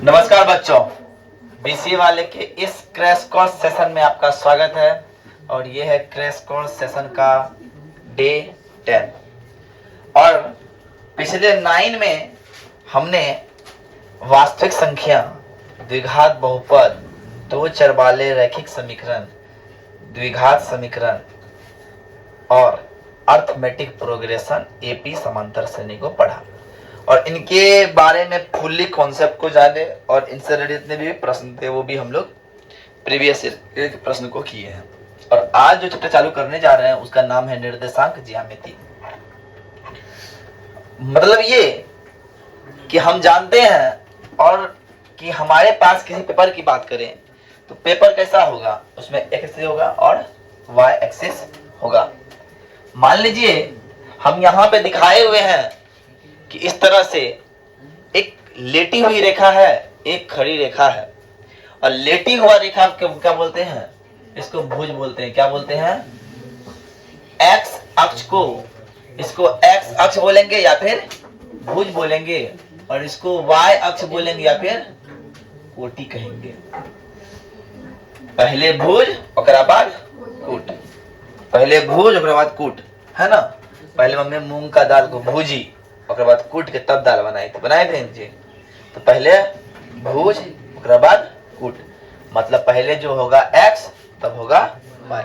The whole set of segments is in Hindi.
नमस्कार बच्चों, बीसीए वाले के इस क्रैश कोर्स सेशन में आपका स्वागत है। और ये है क्रैश कोर्स सेशन का डे 10। और पिछले 9 में हमने वास्तविक संख्या, द्विघात बहुपद, दो चर वाले रैखिक समीकरण, द्विघात समीकरण और अर्थमेटिक प्रोग्रेशन एपी समांतर श्रेणी को पढ़ा और इनके बारे में फुल्ली कॉन्सेप्ट को जाने और इनसे रिलेटेड जितने भी प्रश्न थे वो भी हम लोग प्रीवियस प्रश्न को किए हैं। और आज जो चैप्टर चालू करने जा रहे हैं उसका नाम है निर्देशांक ज्यामिति। मतलब ये कि हम जानते हैं और कि हमारे पास किसी पेपर की बात करें तो पेपर कैसा होगा, उसमें एक्स एक्सिस होगा और वाई एक्सिस होगा। मान लीजिए हम यहाँ पे दिखाए हुए हैं कि इस तरह से एक लेटी हुई रेखा है, एक खड़ी रेखा है। और लेटी हुआ रेखा क्या बोलते हैं? इसको भुज बोलते हैं। क्या बोलते हैं? एक्स अक्ष को, इसको एक्स अक्ष बोलेंगे या फिर भुज बोलेंगे, और इसको वाई अक्ष बोलेंगे या फिर कोटि कहेंगे। पहले भुज ओकरा बाद कूट, पहले भुज ओकरा बाद कूट, है ना। पहले मम्मी मूंग का दाल को भूजी, ओकरा बाद कूट के तब दाल बनाए थे जी। तो पहले भूज ओकरा बाद कूट, मतलब पहले जो होगा x तब होगा y,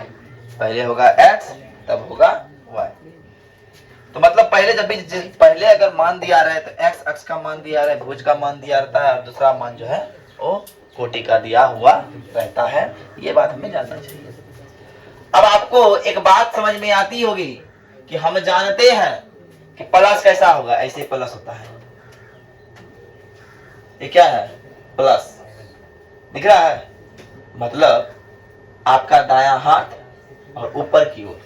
पहले होगा x तब होगा y। तो मतलब पहले जब भी पहले अगर मान दिया रहा है तो x अक्ष का मान दिया रहा है, भुज का मान दिया रहता है, और दूसरा मान जो है वो कोटि का दिया हुआ रहता है। ये बात हमें जानना चाहिए। अब आपको एक बात समझ में आती होगी कि हम जानते हैं कि प्लस कैसा होगा, ऐसे प्लस होता है। ये क्या है? प्लस दिख रहा है, मतलब आपका दायां हाथ और ऊपर की ओर।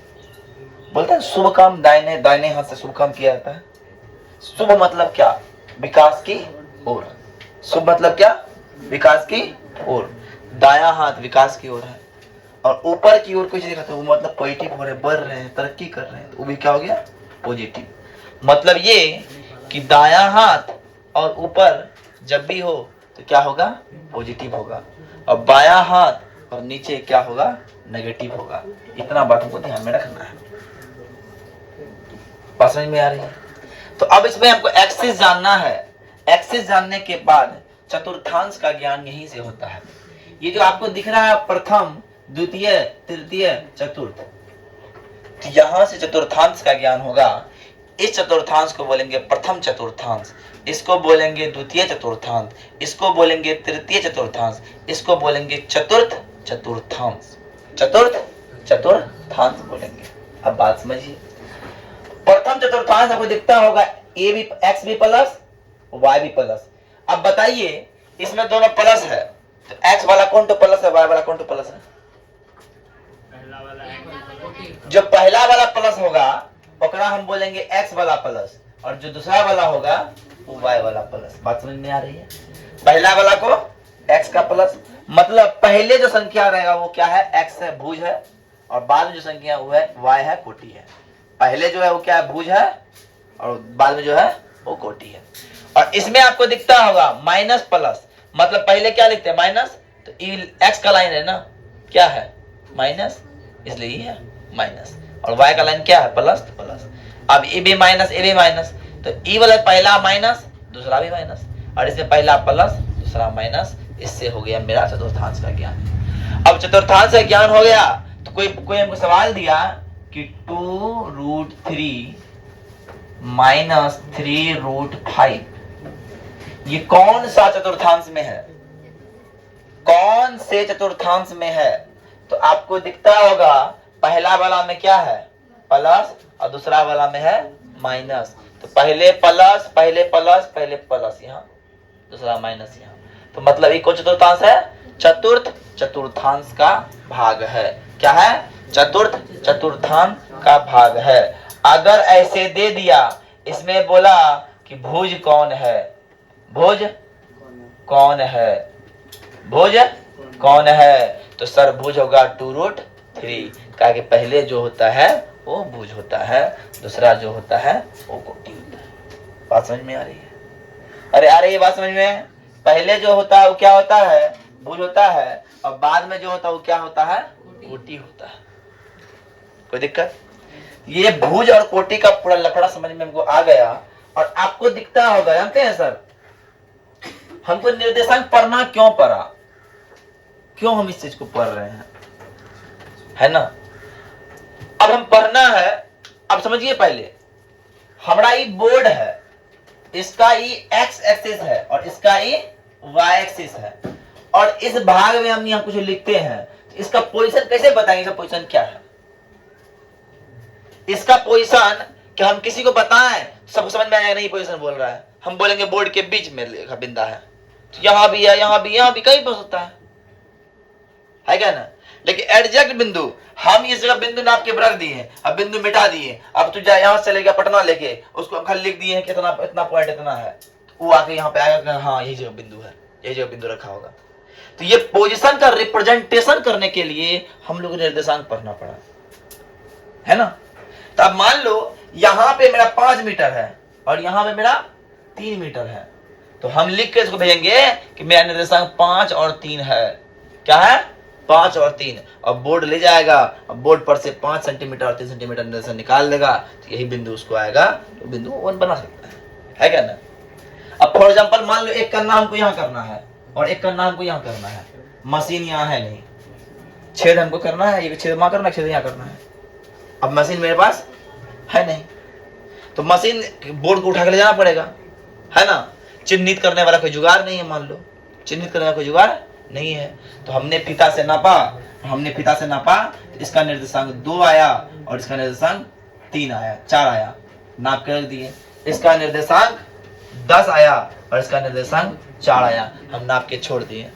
बोलते हैं शुभ काम दाहिने दाहिने हाथ से शुभ काम किया जाता है। शुभ मतलब क्या? विकास की ओर। शुभ मतलब क्या? विकास की ओर। दायां हाथ विकास की ओर है और ऊपर की ओर कुछ दिखाते वो मतलब पॉजिटिव हो रहे, बढ़ रहे हैं, तरक्की कर रहे हैं, तो वो भी क्या हो गया? पॉजिटिव। मतलब ये कि दायां हाथ और ऊपर जब भी हो तो क्या होगा? पॉजिटिव होगा, और बायां हाथ और नीचे क्या होगा? नेगेटिव होगा। इतना बात हमको ध्यान में रखना है। बात समझ में आ रही है? तो अब इसमें हमको एक्सिस जानना है। एक्सिस जानने के बाद चतुर्थांश का ज्ञान यहीं से होता है। ये जो आपको दिख रहा है प्रथम, द्वितीय, तृतीय, चतुर्थ, यहां से चतुर्थांश का ज्ञान होगा। इस चतुर्थांश को बोलेंगे प्रथम चतुर्थांश, इसको बोलेंगे द्वितीय चतुर्थांश, इसको बोलेंगे तृतीय चतुर्थांश, इसको बोलेंगे चतुर्थ चतुर्थांश। चतुर्थ चतुर्थांश बोलेंगे। अब बात समझिए। प्रथम चतुर्थांश आपको दिखता होगा ए भी, एक्स भी प्लस, वाई भी प्लस। अब बताइए इसमें दोनों प्लस है तो एक्स वाला कौन तो प्लस है, वाई वाला कौन तो प्लस है? जो पहला वाला प्लस होगा ओकरा हम बोलेंगे x वाला प्लस, और जो दूसरा वाला होगा वो y वाला प्लस। बात समझ में आ रही है? पहला वाला को x का प्लस, मतलब पहले जो संख्या रहेगा वो क्या है? x है, भुज है, और बाद में जो संख्या वो है y है, कोटि है। पहले जो है वो क्या है? भुज है, और बाद में जो है वो कोटि है। और इसमें आपको दिखता होगा माइनस प्लस, मतलब पहले क्या लिखते हैं? माइनस, तो x का लाइन है ना, क्या है? माइनस, इसलिए ये है माइनस, और y का लाइन क्या है? प्लस, तो प्लस। अब ए भी माइनस, ए भी माइनस, तो ई वाला पहला माइनस, दूसरा भी माइनस, और इसमें पहला प्लस, दूसरा माइनस। इससे हो गया मेरा चतुर्थांश का ज्ञान। अब चतुर्थांश का ज्ञान हो गया तो कोई हमको सवाल दिया कि 2√3 माइनस 3√5 ये कौन सा चतुर्थांश में है? कौन से चतुर्थांश में है? तो आपको दिखता होगा पहला वाला में क्या है? प्लस, और दूसरा वाला में है माइनस। तो पहले प्लस, पहले प्लस, पहले प्लस, यहाँ दूसरा माइनस यहाँ। तो मतलब ये कौन चतुर्थांश है? चतुर्थ चतुर्थांश का भाग है। क्या है? चतुर्थ चतुर्थांश का भाग है। अगर ऐसे दे दिया, इसमें बोला कि भुज कौन है, भुज कौन है, भुज कौन है, तो सर भुज होगा 2√3। कहा कि पहले जो होता है वो भुज होता है, दूसरा जो होता है वो कोटि होता है। बात समझ में आ रही है? अरे आ रही है बात समझ में? पहले जो होता है वो क्या होता है, भुज होता है, और बाद में जो होता है वो क्या होता है, कोटि होता है। कोई दिक्कत? ये भुज और कोटि का पूरा लफड़ा समझ में हमको आ गया। और आपको दिखता होगा, जानते हैं सर हमको निर्देशांक पढ़ना क्यों पड़ा, क्यों हम इस चीज को पढ़ रहे हैं, है ना? अब हम पढ़ना है, अब समझिए पहले हमारा ये बोर्ड है, इसका ये एक्स एक्सिस है और इसका ये वाई एक्सिस है, और इस भाग में हम यहाँ कुछ लिखते हैं, इसका पोजीशन कैसे बताएंगे, इसका पोजीशन क्या है? इसका पोजीशन क्या हम किसी को बताएं सबको समझ में आएगा? नहीं पोजीशन बोल रहा है, हम बोलेंगे बोर्ड के बीच में रेखा बिंदा है, तो यहां भी है, यहां भी कहीं पर होता है क्या ना? लेकिन एडजेक्ट बिंदु हम इस जगह बिंदु नाप के रख दिए, अब बिंदु मिटा दिए, अब तू जा यहां से चले गया पटना लेके, उसको खाली लिख दिए कितना इतना पॉइंट इतना है, वो आके यहाँ पे आएगा हाँ यही जगह बिंदु है, यही जगह बिंदु रखा होगा। तो ये पोजीशन का रिप्रेजेंटेशन करने के लिए हम लोग निर्देशांक पढ़ना पड़ा, है ना? तो अब मान लो यहां पे मेरा 5 मीटर है और यहां पे मेरा 3 मीटर है, तो हम लिख के इसको भेजेंगे कि मेरा निर्देशांक 5 और 3 है। क्या है? 5 और 3। अब बोर्ड ले जाएगा, अब बोर्ड पर से 5 सेंटीमीटर और 3 सेंटीमीटर निर्देशांक निकाल देगा, तो यही बिंदु उसको आएगा, तो बिंदु 1 बना सकता है क्या ना? अब फॉर एग्जाम्पल मान लो एक करना हमको यहाँ करना है और एक करना हमको यहाँ करना है, मशीन यहाँ है नहीं, छेद हमको करना है, एक छेद वहां करना है, छेद यहाँ करना है। अब मशीन मेरे पास है नहीं, तो मशीन बोर्ड को उठा के ले जाना पड़ेगा, है ना? चिन्हित करने वाला कोई जुगाड़ नहीं है, मान लो चिन्हित करने वाला कोई जुगाड़ नहीं है, तो हमने फीता से नापा, तो इसका निर्देशांक 2 आया और इसका निर्देशांक 3 आया, 4 आया, नाप के रख दिए। इसका निर्देशांक 10 आया और इसका निर्देशांक 4 आया, हम नाप के छोड़ दिए।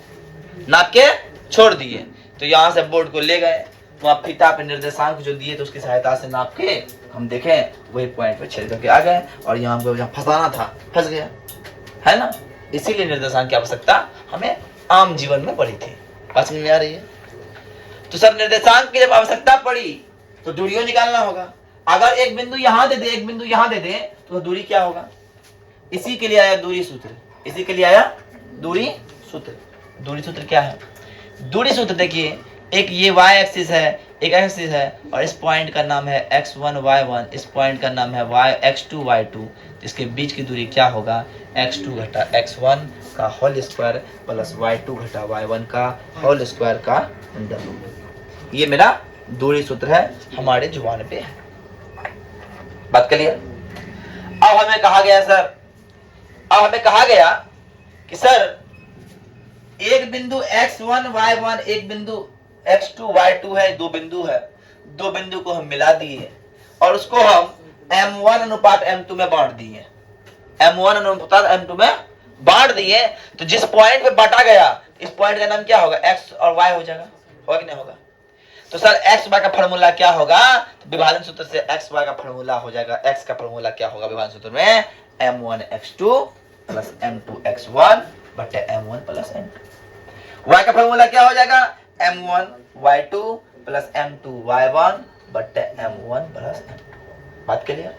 तो यहां से बोर्ड को ले गए, वहां फीता पे निर्देशांक जो दिए तो उसकी सहायता से नाप के हम देखें वही पॉइंट पे छेद करके आ गए, और यहाँ हमको जहाँ फंसाना था फंस गया, है ना? इसीलिए निर्देशांक की आवश्यकता हमें आम जीवन में पड़ी थी। बात समझ में आ रही है? तो सर निर्देशांक की जब आवश्यकता पड़ी तो दूरियों निकालना होगा। अगर एक बिंदु यहां दे दे, एक बिंदु यहां दे दे, तो दूरी क्या होगा? इसी के लिए आया दूरी सूत्र, इसी के लिए आया दूरी सूत्र। दूरी सूत्र क्या है? दूरी सूत्र देखिए, एक ये y एक्सिस है, एक एक्सिस है, और इस पॉइंट का नाम है x1 y1, इस पॉइंट का नाम है x2 y2, इसके बीच की दूरी क्या होगा? x2 घटा x1 का होल स्क्वायर प्लस y2 घटा y1 का होल स्क्वायर का अंडर रूट। ये मेरा दूरी सूत्र है, हमारे जुबान पे है। बात क्लियर? अब हमें कहा गया कि सर एक बिंदु x1 y1, एक बिंदु x2 y2 है, दो बिंदु को हम मिला दिए और उसको हम m1 अनुपात m2 में बांट दिए, m1 अनुपात m2 में बांट दिए। तो जिस पॉइंट पे बांटा गया, इस पॉइंट का नाम क्या होगा? x और y हो जाएगा, होगा कि नहीं होगा? तो सर x y का फॉर्मूला क्या होगा? तो विभाजन सूत्र से x y का फॉर्मूला हो जाएगा, x का फॉर्मूला क्या होगा विभाजन सूत्र में? m1 x2 plus m2 x1 बटे m1 प्लस m2। y का फॉर्मूला क्या हो जाएगा? m1 y2 plus m2 y1 बटे m1 प्लस m2। बात क्लियर?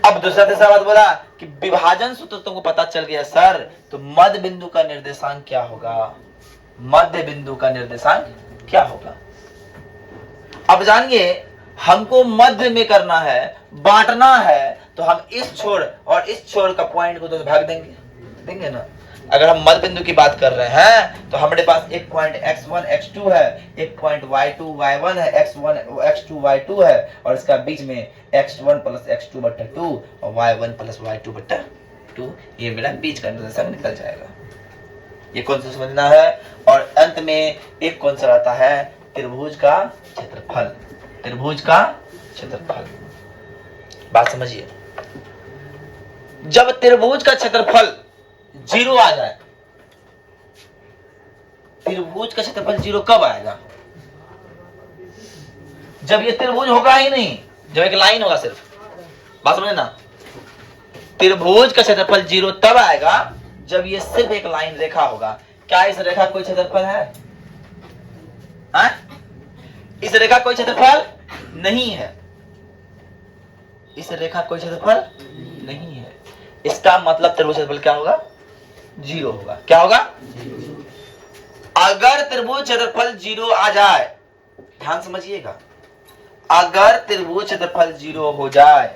अब तीसरा बात बोला कि विभाजन सूत्र तुमको पता चल गया सर, तो मध्य बिंदु का निर्देशांक क्या होगा? मध्य बिंदु का निर्देशांक क्या होगा? अब जानिए, हमको मध्य में करना है, बांटना है, तो हम इस छोर और इस छोर का पॉइंट को तो भाग देंगे ना। अगर हम मध्य बिंदु की बात कर रहे हैं तो हमारे पास एक पॉइंट x1 x2 है, एक पॉइंट y2 y1 है, x1 x2 y2 है, और इसका बीच में x1 प्लस x2 बट्टा 2 और y1 प्लस y2 बट्टा 2। ये मेरा बीच का निर्देशांक निकल जाएगा। ये कौन सा समझना है? और अंत में एक कौन सा आता है? त्रिभुज का क्षेत्रफल। त्रिभुज का क्षेत्रफल। बात समझिए, जब त्रिभुज का क्षेत्रफल 0 आ जाए, त्रिभुज का क्षेत्रफल 0 कब आएगा? जब ये त्रिभुज होगा ही नहीं, जब एक लाइन होगा सिर्फ। बात समझे ना? त्रिभुज का क्षेत्रफल 0 तब आएगा जब ये सिर्फ एक लाइन रेखा होगा। क्या इस रेखा कोई क्षेत्रफल है? इस रेखा कोई क्षेत्रफल नहीं है, इस रेखा कोई क्षेत्रफल नहीं है। इसका मतलब त्रिभुज क्षेत्रफल क्या होगा? जीरो होगा। क्या होगा? अगर त्रिभुज क्षेत्रफल जीरो आ जाए, ध्यान समझिएगा, अगर त्रिभुज क्षेत्रफल जीरो हो जाए,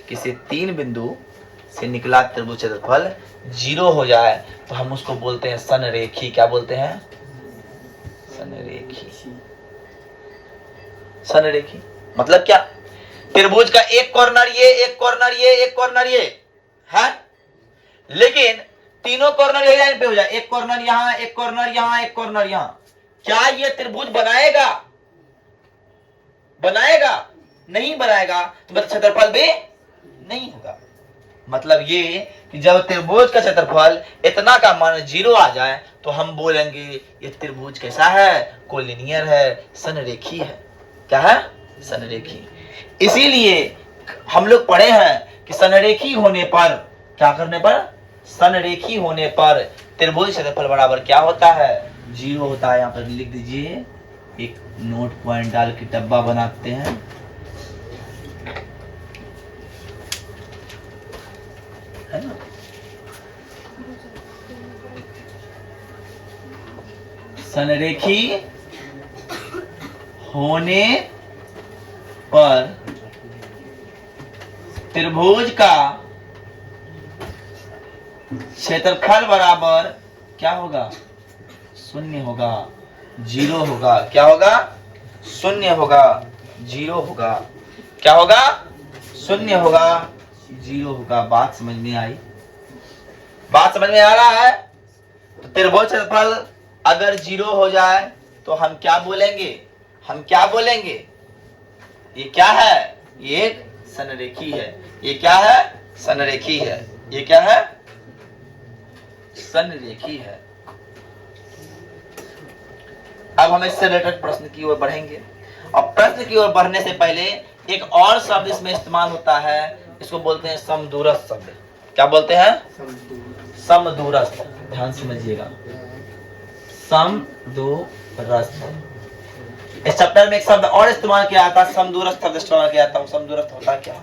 किसी तीन बिंदु से निकला त्रिभुज क्षेत्रफल जीरो हो जाए, तो हम उसको बोलते हैं संरेखी। क्या बोलते हैं? संरेखी। संरेखी मतलब क्या? त्रिभुज का एक कॉर्नर ये, एक कॉर्नर ये, एक कॉर्नर ये है, लेकिन तीनों कॉर्नर यही लाइन पे हो जाए, एक कॉर्नर यहां, एक कॉर्नर यहां, एक कॉर्नर यहां, क्या ये त्रिभुज बनाएगा? बनाएगा? नहीं बनाएगा, तो मतलब क्षेत्रफल भी नहीं होगा। मतलब ये कि जब त्रिभुज का क्षेत्रफल इतना का मान जीरो आ जाए, तो हम बोलेंगे ये त्रिभुज कैसा है? कोलिनियर है, संरेखी है। क्या है? संरेखी। इसीलिए हम लोग पढ़े हैं कि संरेखी होने पर, क्या करने पर? संरेखी होने पर त्रिभुज क्षेत्रफल बराबर क्या होता है? जीरो होता है। यहां पर लिख दीजिए, एक नोट पॉइंट डाल के डब्बा बनाते हैं। है ना? संरेखी होने पर त्रिभुज का क्षेत्रफल बराबर क्या होगा? शून्य होगा, जीरो होगा। क्या होगा? शून्य होगा, जीरो होगा। क्या होगा? शून्य होगा, जीरो होगा। बात समझ में आई? बात समझ में आ रहा है? तो त्रिभुज क्षेत्रफल अगर जीरो हो जाए तो हम क्या बोलेंगे? हम क्या बोलेंगे? ये क्या है? ये एक संरेखी है। ये क्या है? संरेखी है। ये क्या है? संरेखी है। अब हम इससे रिलेटेड प्रश्न की ओर बढ़ेंगे, और प्रश्न की ओर बढ़ने से पहले एक और शब्द इसमें इस्तेमाल होता है, इसको बोलते हैं समदूरस्थ शब्द। क्या बोलते हैं? समदूरस्थ। ध्यान समझिएगा, समदूरस्थ। इस चैप्टर में एक शब्द और इस्तेमाल किया जाता है, समदूरस्थ शब्द इस्तेमाल किया जाता है। समदूरस्थ होता क्या?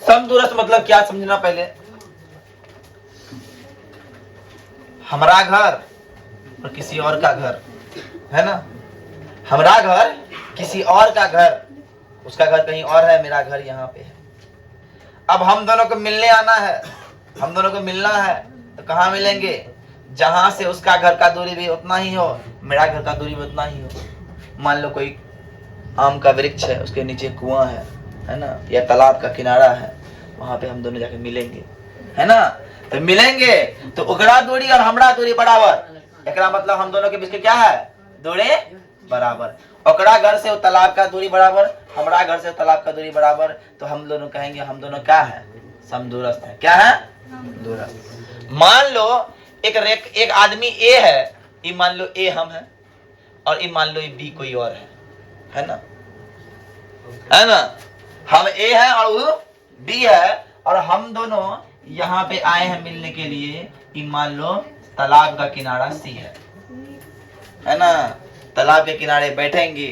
समदूरस्थ मतलब क्या समझना पहले। हमारा घर और किसी और का घर है ना, हमारा घर किसी और का घर, उसका घर कहीं और है, मेरा घर यहाँ पे है। अब हम दोनों को मिलने आना है, हम दोनों को मिलना है, तो कहाँ मिलेंगे? जहां से उसका घर का दूरी भी उतना ही हो, मेरा घर का दूरी भी उतना ही हो। मान लो कोई आम का वृक्ष है, उसके नीचे कुआं है ना, या तालाब का किनारा है, वहां पे हम दोनों जाके मिलेंगे, है ना। तो मिलेंगे तो ओकरा दूरी और हमरा दूरी बराबर, एकरा मतलब हम दोनों के बीच के क्या है? दूरी बराबर। ओकरा घर से तालाब का दूरी बराबर, हमरा घर से तालाब का दूरी बराबर, तो हम दोनों कहेंगे हम दोनों क्या है? समदूरस्थ है। क्या है? दूरस्थ। मान लो एक आदमी ए है, ये मान लो ए हम है, और ये मान लो ये बी कोई और है ना, है ना। हम ए है और वो बी है, और हम दोनों यहाँ पे आए हैं मिलने के लिए। ये मान लो तालाब का किनारा सी है ना, तालाब के किनारे बैठेंगे,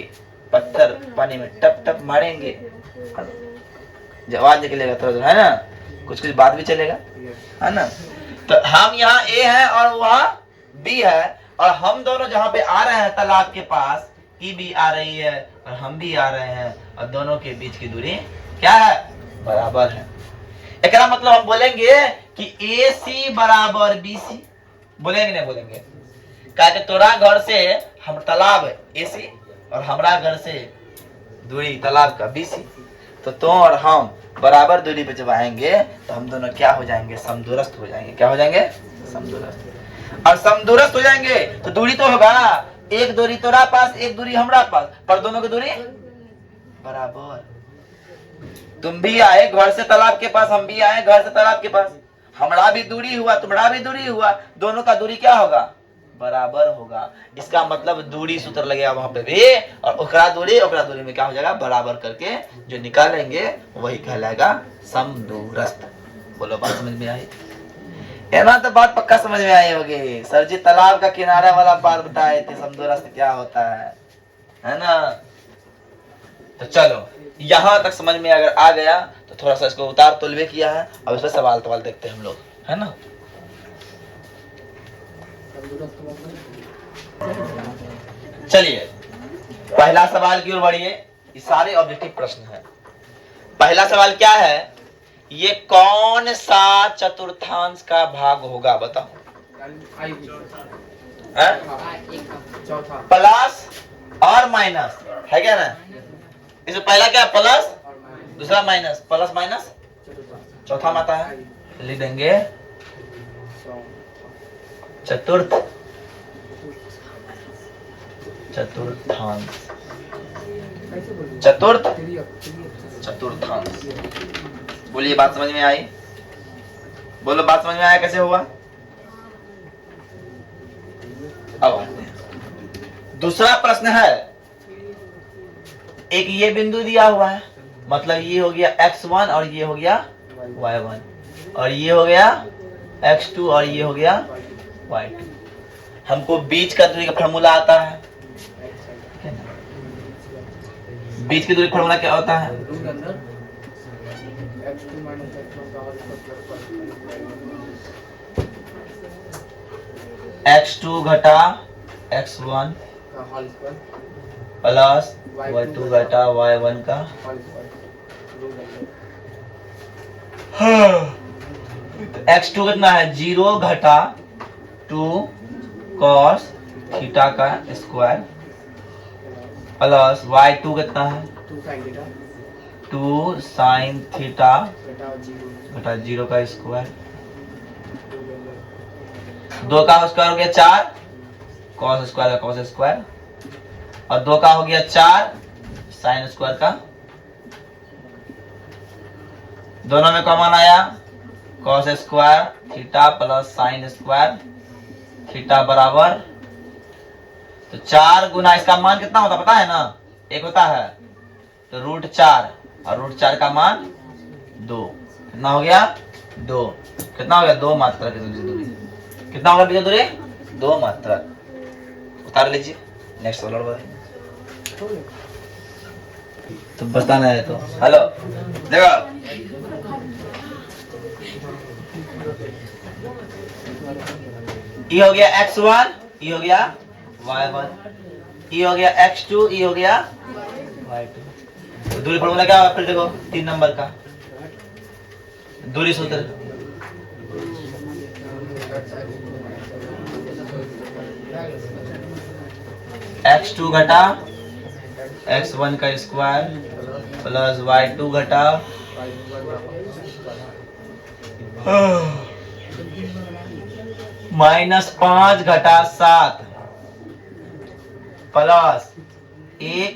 पत्थर पानी में टप टप मारेंगे, आवाज निकलेगा थोड़ा, है ना, कुछ कुछ बात भी चलेगा, है ना। तो हम यहाँ ए है और वहाँ बी है, और हम दोनों जहाँ पे आ रहे हैं तालाब के पास, ई भी आ रही है और हम भी आ रहे हैं, और दोनों के बीच की दूरी क्या है? बराबर है। एकरा मतलब हम बोलेंगे कि ए सी बराबर बी सी। बोलेंगे नहीं बोलेंगे? क्या तोरा घर से हम तालाब ए सी और हमारा घर से दूरी तालाब का बी सी, तो तुम और हम बराबर दूरी पे जब आएंगे तो हम दोनों क्या हो जाएंगे? समदूरस्थ हो जाएंगे। क्या हो जाएंगे? समदूरस्थ। और समदूरस्थ हो जाएंगे तो दूरी तो होगा, एक दूरी तोरा पास, एक दूरी हमरा पास, पर दोनों की दूरी बराबर। तुम भी आए घर से तालाब के पास, हम भी आए घर से तालाब के पास, हमारा भी दूरी हुआ, तुम्हारा भी दूरी हुआ, दोनों का दूरी क्या होगा? बराबर होगा। इसका मतलब दूरी सूत्र लगेगा वहां पे भी, और ओकरा दूरी में क्या हो जाएगा? बराबर करके जो निकालेंगे वही कहलाएगा समदूरस्थ। बोलो बात समझ में आई? है ना? तो बात पक्का समझ में आई होगी। सर जी तालाब का किनारा वाला बात बताए थे, समदूरस्थ क्या होता है ना। तो चलो यहां तक समझ में अगर आ गया तो थोड़ा सा इसको उतार तोलवे किया है। अब इस पर सवाल तवाल देखते हैं हम लोग, है ना। चलिए पहला सवाल की ओर बढ़िए। ये सारे ऑब्जेक्टिव प्रश्न हैं। पहला सवाल क्या है, ये कौन सा चतुर्थांश का भाग होगा बताओ। प्लस और माइनस है क्या ना। इसमें पहला क्या प्लस, दूसरा माइनस, प्लस माइनस चौथा में आता है। लिख देंगे चतुर्थांश। चतुर्थांश बोलिए, बात समझ में आई? बोलो बात समझ में आया कैसे हुआ। अब आते हैं दूसरा प्रश्न है। एक ये बिंदु दिया हुआ है, मतलब ये हो गया x1 और ये हो गया y1 और ये हो गया x2 और ये हो गया y2। हमको बीच का दूरी का फॉर्मूला आता है। बीच की दूरी का फॉर्मूला क्या होता है? x2 घटा x1 प्लस y2 घटा y1 का। x2 कितना है? 0 घटा 2 cos थीटा का स्क्वायर प्लस y2 कितना है? 2 sin थीटा घटा 0 का स्क्वायर। 2 का स्क्वायर हो गया 4 cos स्क्वायर का cos स्क्वायर और 2 का हो गया 4 sin स्क्वायर का। दोनों में कॉमन आया cos square theta plus sin square theta बराबर, तो 4 गुना इसका मान कितना होता पता है ना? 1 होता है, तो √4 और √4 का मान 2। कितना हो गया? 2। कितना हो गया? 2 मात्रक की दूरी। कितना होगा बीच दूरी? 2 मात्रक। उतार लीजिए। नेक्स्ट वाला बताइए। तो बताना है तो हेलो देखो, ये हो गया x1, ये हो गया y1, ये हो गया x2, ये हो गया y2। तो दूरी फॉर्मूला क्या होगा? फिर देखो 3 नंबर का दूरी सूत्र। x2 घटा x1 का स्क्वायर प्लस y2 घटा -5 घटा 7 प्लस 1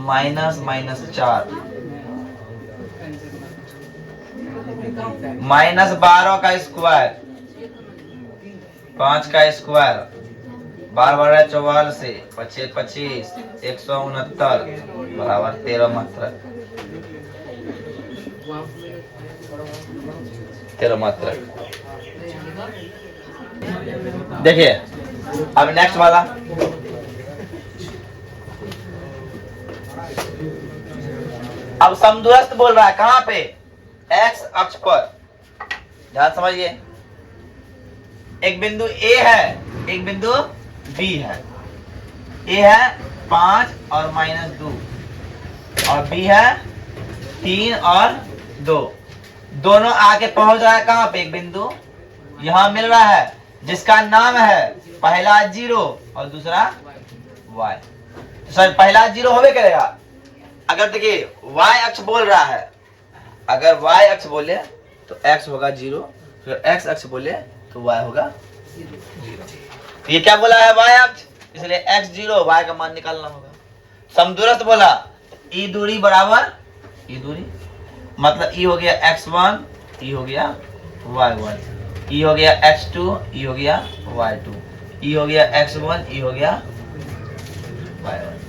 माइनस -4 -12 का स्क्वायर 5 का स्क्वायर 12 44 से 25 25 169 बराबर 13 मात्रक। 13 मात्रक। देखिए अब नेक्स्ट वाला, अब समदूरस्थ बोल रहा है कहां पे? x अक्ष पर। ध्यान समझिए, एक बिंदु A है, एक बिंदु B है। A है 5 और -2 और B है 3 और 2। दोनों आके पहुंच रहा है कहां पे? एक बिंदु यहां मिल रहा है जिसका नाम है पहला 0 और दूसरा y। सर पहला 0 होवे करेगा अगर देखिए y अक्ष बोल रहा है। अगर y अक्ष बोले तो x होगा 0, फिर x अक्ष बोले तो y होगा 0। ये क्या बोला है? y अक्ष, इसलिए x 0, y का मान निकालना होगा। समदूरस्थ बोला ई दूरी बराबर ई दूरी, मतलब ई हो गया x1, ई हो गया y1, ई हो गया x2, ई हो गया y2, ई हो गया x1, ई हो गया y1।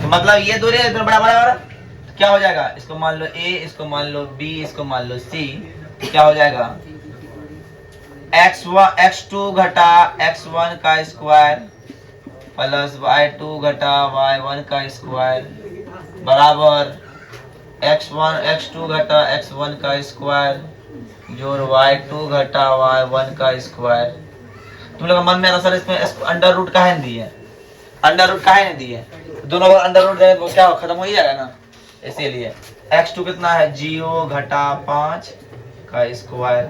तो मतलब ये दूरी इतना बड़ा बराबर तो क्या हो जाएगा? इसको मान लो a, इसको मान लो b, इसको मान लो c, तो क्या हो जाएगा? x2 घटा x1 का स्क्वायर प्लस y2 घटा y1 का स्क्वायर बराबर x1 x2 घटा x1 का स्क्वायर जोड़ y2 घटा y1 का स्क्वायर। तुम लोग मन में आ रहा सर इसमें अंडर रूट काहे नहीं दिए, अंडर रूट काहे नहीं दिए, दोनों को अंडर रूट दें तो क्या खत्म हो ही जाएगा ना, इसीलिए x2 कितना है 0 घटा 5 का स्क्वायर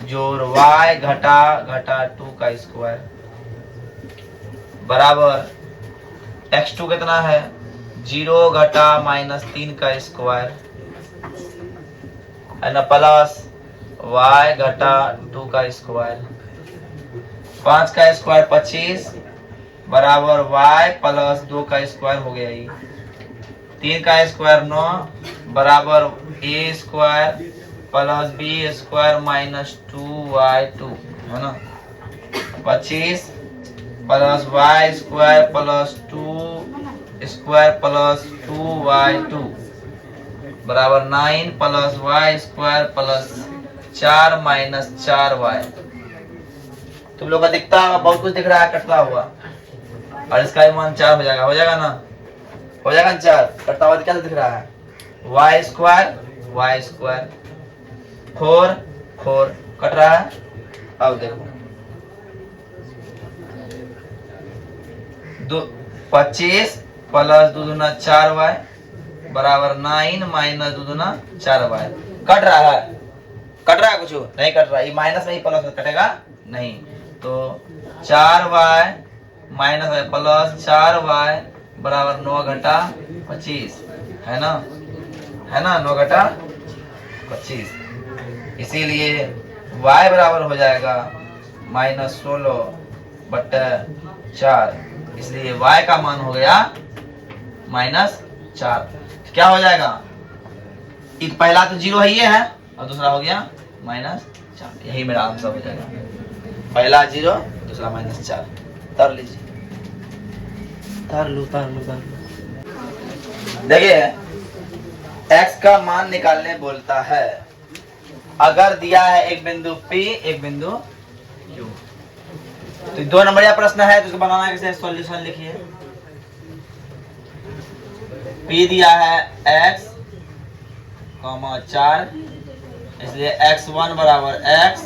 जोड़ y घटा घटा 2 का स्क्वायर बराबर x2 कितना है 0 घटा -3 का स्क्वायर है ना प्लस y घटा 2 का स्क्वायर। 5 का स्क्वायर 25 बराबर y प्लस 2 का स्क्वायर हो गया ये। 3 का स्क्वायर 9 बराबर a square plus b square minus 2y2 है ना। 25 plus y square plus 2 square plus 2y2 बराबर 9 plus y square plus 4 minus 4y। तुम लोग का दिखता बहुत कुछ दिख रहा है कटता हुआ, और इसका भी मान 4 हो जाएगा ना, हो जाएगा ना 4 कटता हुआ क्या दिख रहा है y स्क्वायर 4 कट रहा है। अब देखो 25 प्लस 2 दूना 4y बराबर 9 माइनस 2 दूना 4y। कट रहा है कुछ नहीं कट रहा, ये माइनस में ही प्लस कटेगा नहीं, तो 4y माइनस प्लस 4y बराबर 9 घटा 25 है ना 9 घटा 25। इसीलिए y बराबर हो जाएगा -16 बटा 4, इसलिए y का मान हो गया -4। क्या हो जाएगा, पहला तो 0 है ये है और दूसरा हो गया -4, यही मेरा आंसर हो जाएगा, पहला 0 दूसरा -4। तर लीजिए, तर लो। देखिए x का मान निकालने बोलता है, अगर दिया है एक बिंदु P एक बिंदु Q, तो 2 नंबर या प्रश्न है तो उसको बनाना कैसे, सॉल्यूशन लिखिए। P दिया है x, 4, इसलिए x1 बराबर x,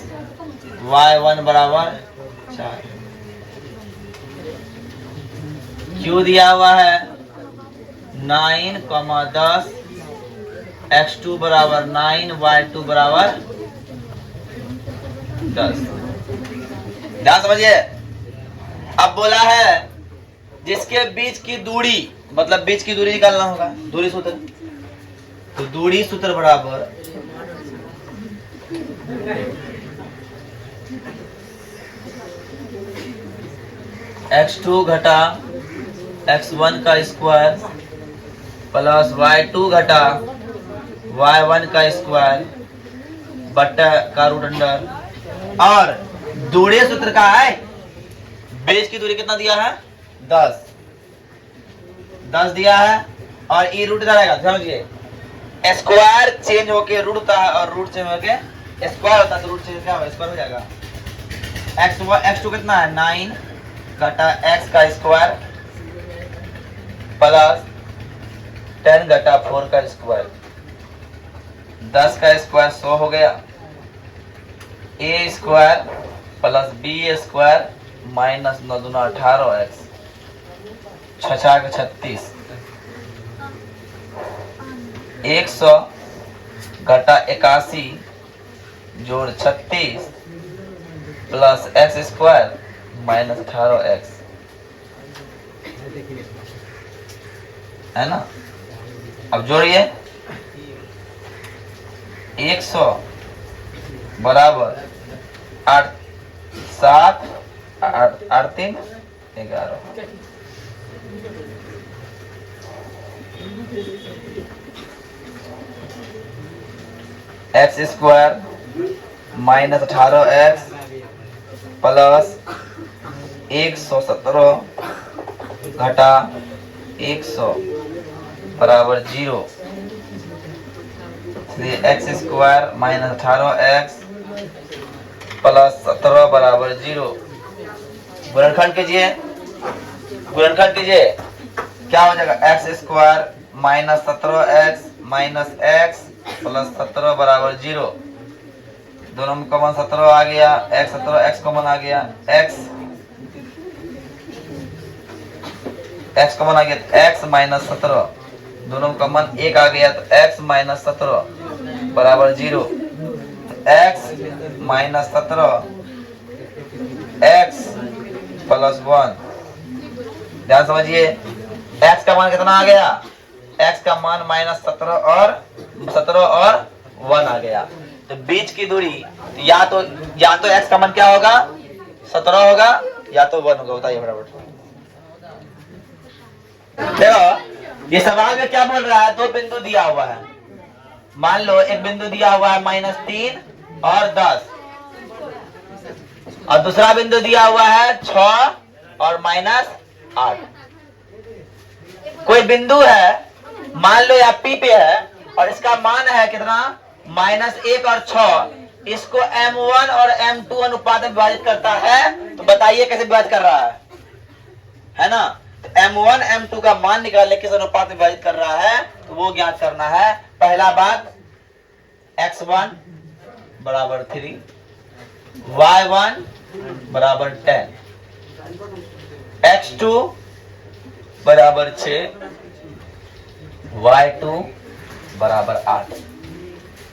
y1 बराबर 4। Q दिया हुआ है 9, 10, x2 बराबर 9, y2 बराबर 10। ध्यान समझिए। अब बोला है जिसके बीच की दूरी, मतलब बीच की दूरी निकालना होगा, दूरी सूत्र, तो दूरी सूत्र बराबर x2 घटा x1 का स्क्वायर प्लस y2 घटा y1 का स्क्वायर बटा का रूट अंडर, और दूरी सूत्र का है बेस की दूरी कितना दिया है 10 दिया है, और ये रूट इधर आएगा। समझिए स्क्वायर चेंज होके रूट होता है और रूट चेंज होके स्क्वायर होता है, तो रूट चेंज क्या होगा स्क्वायर हो जाएगा। x2 कितना है 9 घटा x का स्क्वायर प्लस 10 घटा 4 का स्क्वायर, 10 का स्क्वायर 100 हो गया, a square plus b square minus 9 दूना 18x 6 का 36, 100 घटा 81 जोड़ 36 plus x square minus 18x है ना। अब जोड़िए 100 बराबर 8 7 8 3 11, x square minus 18x plus 117 घटा 100 बराबर 0, इसलिए x square minus 18x plus 17 बराबर 0। गुणनखंड कीजिए, क्या हो जाएगा x square minus 17x minus x plus 17 बराबर 0। दोनों में कॉमन 17 आ गया, x 17 x कॉमन आ गया, x कॉमन आ गया, x माइनस 17 दोनों में कॉमन 1 आ गया तो x माइनस 17 बराबर 0। x minus 17 x plus 1। ध्यान समझिए, x का मान कितना आ गया? x का मान माइनस 17 और 1 आ गया। तो बीच की दूरी या तो x का मान क्या होगा? 17 होगा या तो 1 होगा। बताइए फटाफट। देखो ये सवाल में क्या बोल रहा है, दो बिंदु दिया हुआ है। मान लो एक बिंदु दिया हुआ है -3 और 10 और दूसरा बिंदु दिया हुआ है 6 और -8। कोई बिंदु है मान लो या P पे है और इसका मान है कितना? -1 और 6। इसको M1 और M2 अनुपात में विभाजित करता है। तो बताइए कैसे विभाजित कर रहा है ना? तो M1 M2 का मान निकालने किस अनुपात में विभाजित कर रहा है तो वो ज्ञात करना है। पहला बात x1 बराबर 3, y1 बराबर 10, x2 बराबर 6, y2 बराबर 8।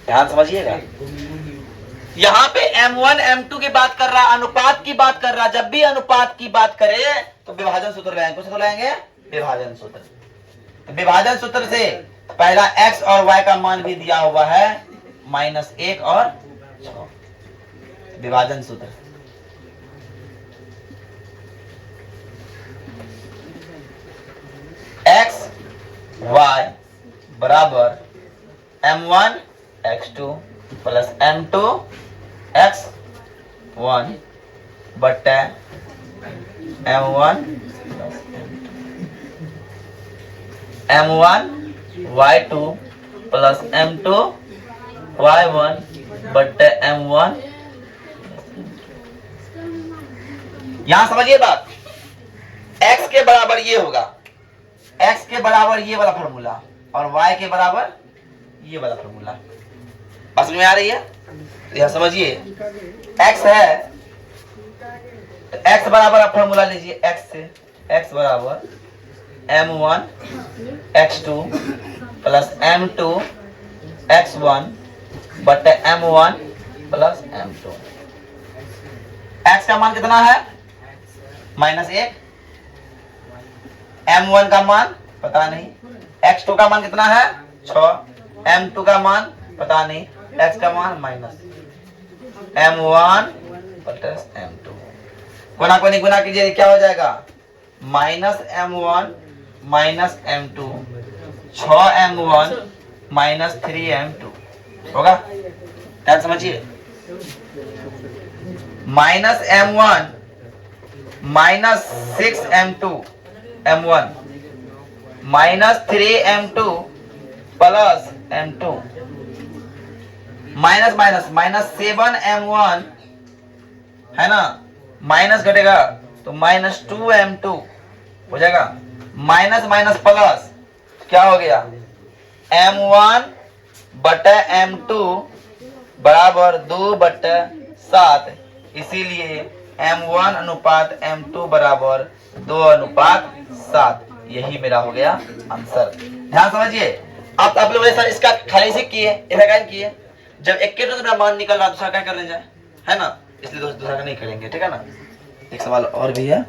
ध्यान समझिएगा, यहाँ पे M1 M2 की बात कर रहा है, अनुपात की बात कर रहा है। जब भी अनुपात की बात करे तो विभाजन सूत्र लाएंगे। कौन सा लाएंगे? विभाजन सूत्र। तो विभाजन सूत्र से पहला x और y का मान भी दिया हुआ है -1 और 6। विभाजन सूत्र x y बराबर M1 x2 plus M2 x1 बटे M1 M1 y2 plus M2 y1 बटे M1। यहां समझिए बात, x के बराबर ये होगा, x के बराबर ये वाला फॉर्मूला और y के बराबर ये वाला फॉर्मूला। समझ में आ रही है? यह समझिए, x है तो x बराबर आप फॉर्मूला लीजिए। x से x बराबर M1 x2 plus M2 x1 बटे M1 प्लस M2। x का मान कितना है? -1। M1 का मान पता नहीं, x2 का मान कितना है? 6, M2 का मान पता नहीं, x का मान -M1 प्लस M2। गुना को नहीं गुना कीजिए, क्या हो जाएगा? -M1 minus M2, 6M1 minus 3M2 होगा। ध्यान समझिए, -M1 minus 6M2 M1 minus 3M2 plus M2 minus 7M1 है ना, माइनस घटेगा तो -2M2 हो जाएगा। माइनस प्लस क्या हो गया? M1 बटे M2 बराबर 2/7। इसीलिए M1 अनुपात M2 बराबर 2/7। यही मेरा हो गया आंसर। ध्यान समझिए। अब आप लोग इसका खाली से किए, किए। जब एक के दूसरा मान निकल रहा दूसरा क्या कर ले जाए, है ना, इसलिए दूसरा का नहीं करेंगे। ठीक है ना। एक सवाल और भी है।